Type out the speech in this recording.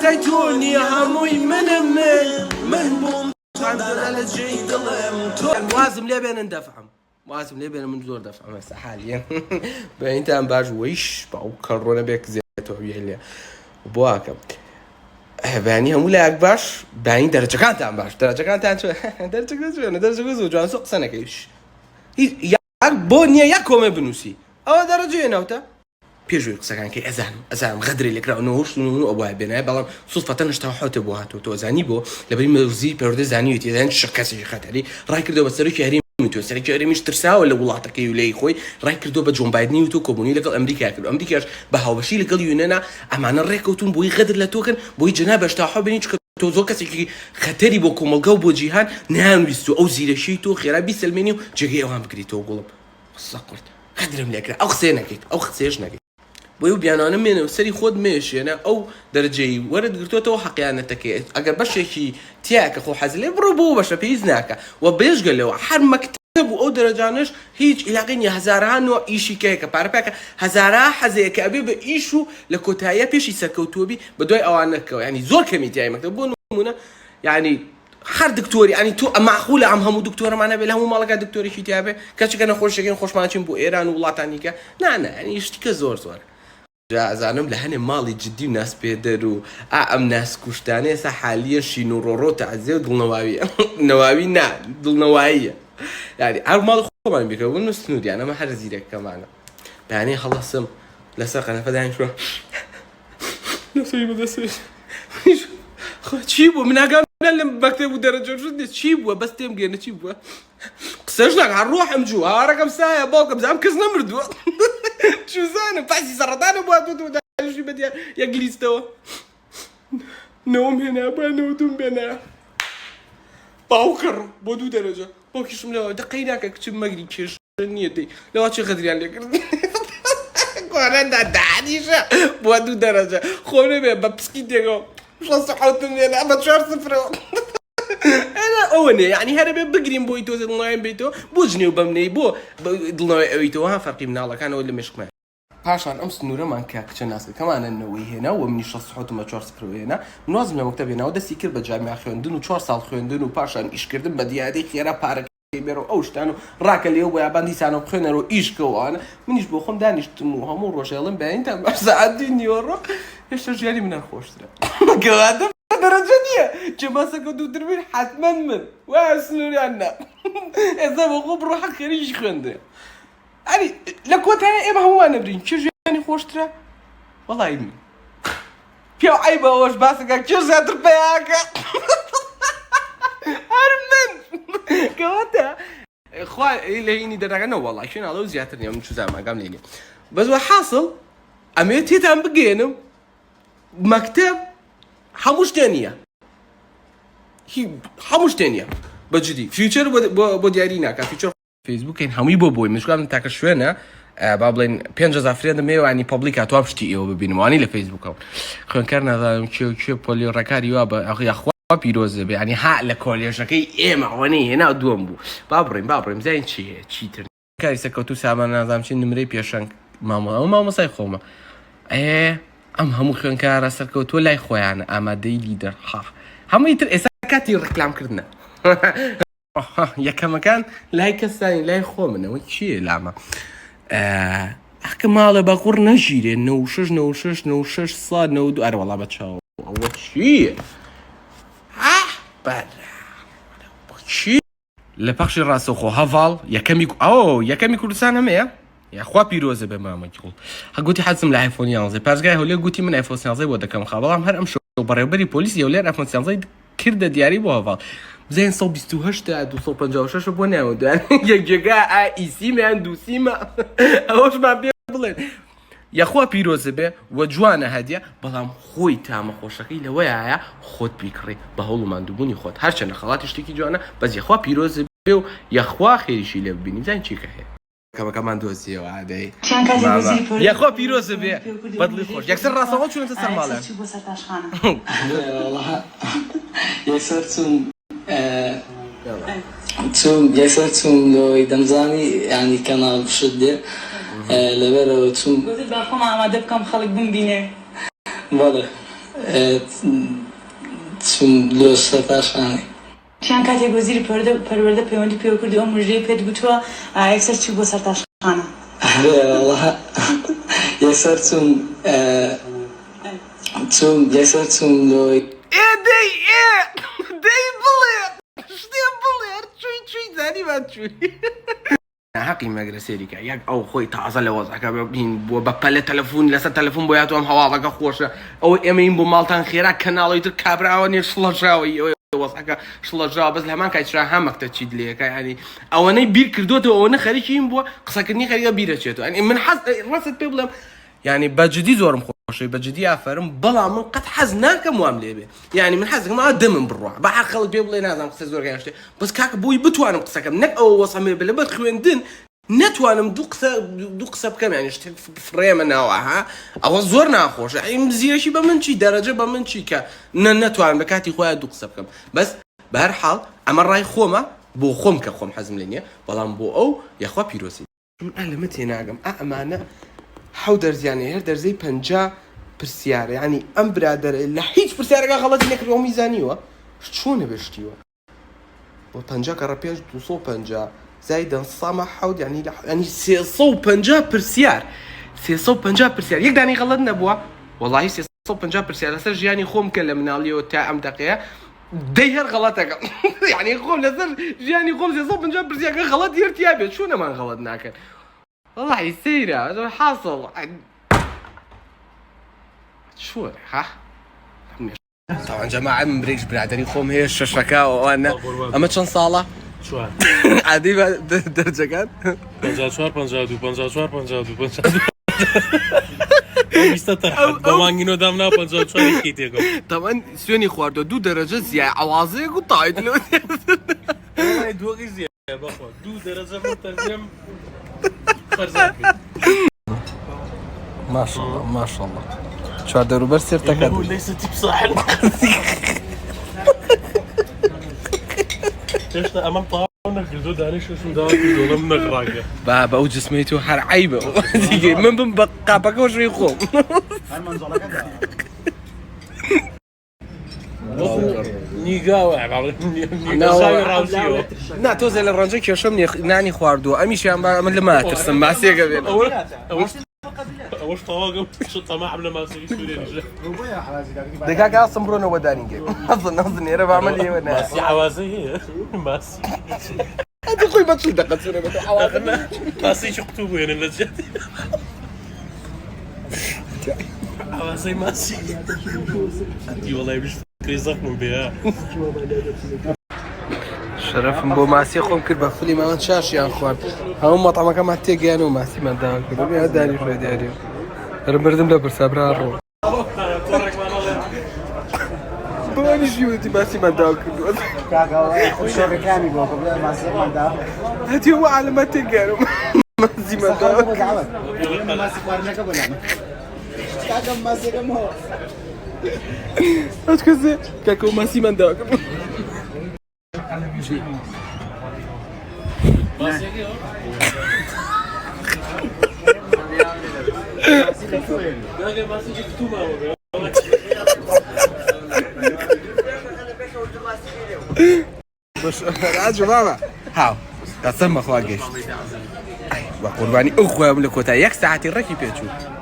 تای تونی هموی من بوم على جيد وازم ليه بين ندفعهم وازم ليه بين من زور دفعهم هسه حاليا بين تام باج ويش باو كورونا بيك زيتو يلي وبواكم بانی همون لعک باش بانی درجه کانت هم باش درجه کانت هم درجه گذو جان سوق سنه کیش یک بونیه یک کمه بنوسی آه درجه نوتا پیشوی قصه کن که ازم غدری لکرا نوش نو ابوه بینه بالام صدفتا نشتا حوت ابوه تو زنی بو لبری موزی پرده زنی وتی زن شکاسی خطری رای کردو بسری که هری تو سری که هری میش ترسا ولا ولاتك يولي خوي رای کردو به جون بایدنی و تو کومونی لقل امریکا کردو امریکاش به هاوشی لقل یونانا اما رکوتون بوی غدر لتوکن بوی جنابش تا حبنی تو زو کسی که خطری با کوملگاو بو جیهان نه ویستو او زیرشی تو خیره بی سلمینیو جگی او هم بگری تو قلب ساقط خدرم لکرا او خسینکیت او خسیش نکیت بويو بيانانا من وسري خود ماشي انا او درجي ورد قلتو تو حقيانتك اگر بشي تياك خو حزلي بربو باش بيزناك وبيش قال له حر مكتب او درجانش هيج الى غني هزاران و ايشي كيك بارباك هزارا حزيك ابي بايشو لكوتايا بيش يسكوتوبي بدوي اوانك يعني زور كميتي مكتب نمونه يعني خر دكتوري يعني تو معقوله عم همو دكتوره معنا بلا همو مالك دكتوري شي تابع كاش كان خوش شكين خوش مانشين بو ايران ولا تانيكا لا يعني يشتكي زور جا زانم لهني مالي جدي ناس بيدرو ام ناس كشتاني سا حاليا شي نورورو تعزيو دل نواوي نواوي نا دل نواوية يعني عارف مال خو ما بيكون سنود يعني ما حد زيدك كمان يعني خلصم لساق انا فدان شو نفسي بدسش تشيبو من اقام لما بكتب درجه شو تشيبو بس تيم جينا تشيبو قصاش لك هنروح امجو ها رقم ساعه باكم زعما كز نمردو شو زانه باسي سرطان ابو ده شو بدي يا جليستو نوم هنا بنودم بنا باوكر بودو درجه باكيش ملا دقيناك كتب مغري كيش نيتي لو شي غدري عليك كورندا دانيشا بودو درجه خونه بابسكي ديغو شو صحتني انا ما تشعر صفر انا اوني يعني هذا بقرين بويتو زي اللاين بيتو بوجني وبمني بو ضلنا بيتو ها فرقي من الله كان ولا مش كمان عشان امس نوره ما كاكش الناس كمان انه هنا ومن شخص ما تشار صفر هنا منظم مكتب هنا ودا سيكر بجامعه خوندن و4 سال خوندن و پاشان ايش کردن بدیادی خیره پارک بیرو اوشتانو راک لیو با باندی سانو بخنرو ايش كوان منيش بخم دانشتمو همون روشلن بين تم ساعت يورو ايش جالي من الخوشتره قاعد درجة دي جماسة كدو تربين حتما من واسنوري عنا إذا بقوم بروح خريج خنده يعني لكوتها إيه هو أنا برين شو يعني خوش ترى والله يدمي في عيبة وش باسك شو زاد ربيعك أرمن كوتها إخوان اللي هيني درجنا والله شنو على زيادة اليوم شو زعما قام ليني بس وحاصل أميتي تام بجينم مكتب حموش تانية هي حموش تانية بجدي فيوتشر بديارينا كفيوتشر فيسبوك كان حمي بوبوي مش قام تاك شوينا بابلين بينجز افريد ميو يعني بابليك اتوابشتي ايو ببين واني لفيسبوك خون كرنا ذا تشو بولي راكاريو اخي اخوا بيروز يعني حق لكل شكي ايه معوني هنا دوم بو بابرين زين شي تشيتر كاي سكوتو سامان نظام شي نمري بيشان ماما سايخوما ايه ام همو خون كارا سركوت ولا خويانا اما دي ليدر ها همو يتر اسكاتي ركلام كردنا يا كما كان لايك الثاني لا يخو منه وشي لاما احكي ماله بقور نجيري نوشش صاد نودو ار والله بتشاو وشي بعد وشي لبخش راسو خو هافال يا كم يكون سنه مية يا خوا بيروزه بماما يقول قلتي حزم الايفون يانزي باسكاي هولي قلتي من ايفون يانزي ودا كم خبرام هر امشو بري بوليس يولي ايفون يانزي كرده دياري بو هافال زين 128 256 بو ناود يا جگا ايسي من دوسيما اوش ما بيبلن يا خوا بيروزه به وجوانا هديه بلام خوي تام خوشكي لويا خود بيكري بهول مندوبوني خود هرچند خالاتش تيكي جوانا بس يا خوا بيروزه به يا خوا خيرشي لبيني زين چي كه كمان دوسي وعادي يا خوا بيروزه به بدلي خوش يكسر راسه شو انت سر ماله والله يسرتم يسرتم لو يدمزاني يعني كانال بشدة لبرا وتم قلت لكم عم أدب كم خلق بنبينه والله چون لۆ سەتاشخانەی چیان کاتێک وەزیری پەروەردە پەیوەندی پێوە کردی ئەو مژدەی پێت گوتووە یەکسەر چی بۆ سەرتاشخانە یەکسەر چوون لۆی دەی دەی بڵێ شتێ بڵێ چووی زانی با چووی حەقی مەگرە سێریکە یەک ئەو خۆی تازە لە وەزەکە ببین بۆ بەپەلە تەلەفۆن لەسەر تەلەفۆن بۆ یاتوە ئەم هەواڵەکە خۆشە ئەو ئێمەین بۆ ماڵتان خێرا کەناڵی تر کابراوە نێ شڵەژاوی وەزەکە شڵەژاوە بەس لە هەمان کاتیشرا هەمەکتە چیت لێەکە ینی ئەوەنەی بیر کردوتەوە ئەوەنە خەریکین بووە قسەکردنی خەریکە بیرەچێتەوە ینی من ڕاست پێ بڵێم ینی بەجددی زۆرم خۆشی بەجددی ئافرم بەڵام من قەت حەز ناکەم وام لێ بێ ینی من حەزەکەم ئەوە دەمم بڕوە بە هەر خەڵک پێ بڵێ نازانم قسە زۆر گەشتێ بەس کاکە بۆی بتوانم قسەکەم نەک ئەوە وەسەمێ بێ لەبەر خوێندن نتوانم دوو قسە بکەم ینی شتێک فڕێمە ناوە ها ئەوە زۆر ناخۆشە ئەیم زیرەشی بە من چی دەرەجە بە من چی کە نەتوانم بە کاتی خۆیان دوو قسە بکەم بەس بە هەر حاڵ ئەمە ڕای خۆمە بۆ خۆم کە خۆم حەزم لێ نییە بەڵام بۆ ئەو یاخوا پیرۆسی من ئەلەمە تێناگەم ئەمانە حەو دەرزیانێ هەر دەرزەی 50 پرسیارە ینی ئەم برادەرە لە هیچ پرسیارەکە غەڵەتی نەکردەوە میزانیوە چۆنە بەشتیوە بۆ 50 کەڕە پێنج 250 زایدەن سامە حەوت ینی 350 پرسیار 350 پرسیار یەک دانی غەڵەت نەبووە وەڵاهی 350 پرسیار لەسەر ژیانی خۆم کە لە مناڵیەوە تا ئەم دەقەیە دەی هەر غەڵەتەکەم ینی خۆم لەسەر ژیانی خۆم 350 پرسیارەکە غەڵەت یەرتیا بێت چۆنەمان غەڵەت ناکەن وەڵاهی سەیرە حاصڵ چۆنە ها طبعا جەماعە من برێکش برادەری خۆم هەیە شەشەکە ئەوانە ئەمە چەند ساڵە عادی دەرجەکان 54 52 54 52 52 بەمانگینەوە دامنا 54 کی تێگەم تەمەەن سوێنی خواردۆ 2 دەرەجە زیای ئەوازەیەک و تایت لەوە دووەقی زیە بەخۆ 2 دەرەجە بۆ تەرجەم فەرزاد ماشەڵڵا ماشەڵڵا چوار دەوروبەر سێرتەکە ليس تیپ ساحل هێشتا ئەمەم تاوا نەکردو دانیشتم داوا کردوڵە من نەقڕاکە با بە ئەو جسمەی تو هەر عیبە من بم بە قاپەکەەوە ژوی خۆم نیگاوە نا تۆزێ لە ڕەنجە کێشەم نانی خواردووە ئەمیشیان ئەمە لە ماترسم باسێگە بێن ئەوەش تەواگەم تەماحم لە ماسیری سوورێ دەکاکە ئاسم بڕۆنەوە دانیگە نەزن ئێرە بامە لێوە ماسی عوازەی هەیە ماسی ئەدی خۆی بەچوو دەقەچونە بە ماسیی قوتوو بوێنن لە جێت عوازەی ماسی دیوەڵای بش زەخمم بێ شەرەفم بۆ ماسی خۆم کرد بە فلی ماوە چاشیان خوارد هەموو مەتەمەکەمان تێگەیان و ماسیمەداوا کرد دانی ڕێ دیاری هەرم بردم لە برسا برا ڕۆ بۆنیشی وتی ماسیمەداوا کردووە شۆڕەکانی بۆ بڵێ ماسیمەدا هەتی وە عالەمە تێگەرم ماسیمەداوا ماسی خواردنەکە بۆلامە کاکەم ماسیەکەمەوە هەچ کەسێ کاکە و ماسیمەداوا کرد راجع بابا هاو قسم خوا گەشت بە قوربانی ئەو خۆیان لە کۆتا 1 ساعتی ڕێکی پێچوو